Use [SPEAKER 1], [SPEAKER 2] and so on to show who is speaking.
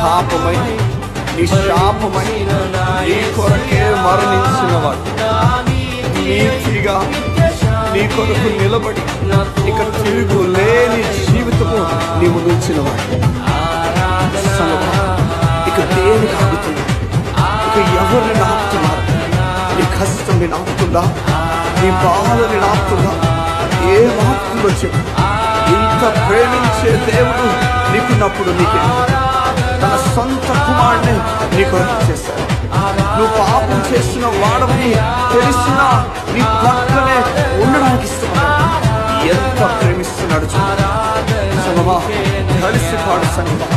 [SPEAKER 1] పాపమై నీ శాపమై నీ కొరకే మరణించిన వాడు, నీతిగా నీ కొరకు నిలబడి ఇక తిరుగు లేని జీవితము నీవు నిలిచిన వాడు. ఇక దేనికి ఆగుతున్నా? ఇక ఎవరిని నాపుతున్నారు? నీ కష్టం నేను ఆపుతుందా? నీ బాధని నాపుతుందా? ఏం ఆపుతుందో చెప్పు. ఇంత ప్రేమించే దేవుడు నీకున్నప్పుడు నీకే తన సొంత కుమారుని నీ కొరకు చేశాడు. నువ్వు పాపం చేస్తున్న వాడని తెలిసినా నీ పక్కనే ఉండడానికి ఇస్తున్నాడు. ఎంత ప్రేమిస్తున్నాడు చూడ. సంగమా కలిసి పాడు సంగమా.